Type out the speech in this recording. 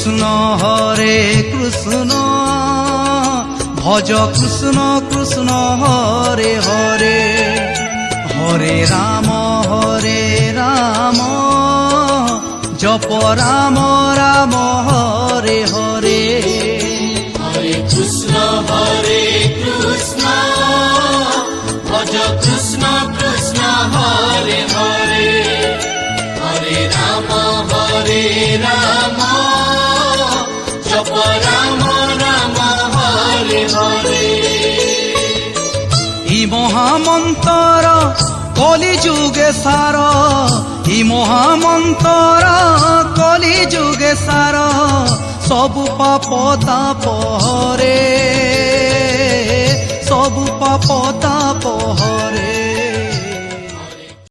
কৃষ্ণ হরে কৃষ্ণ ভজ কৃষ্ণ কৃষ্ণ হরে হরে হরে রাম জপ রাম রাম হরে হরে হরে কৃষ্ণ ভজ কৃষ্ণ কৃষ্ণ হরে হরে হরে রাম জপ রাম রাম হরে হরে। ই মহামন্তর কলি যুগে সার ই মহামন্তর কলি যুগে সার সবু পাপ তাপ হরে সবু পাপ তাপ হরে।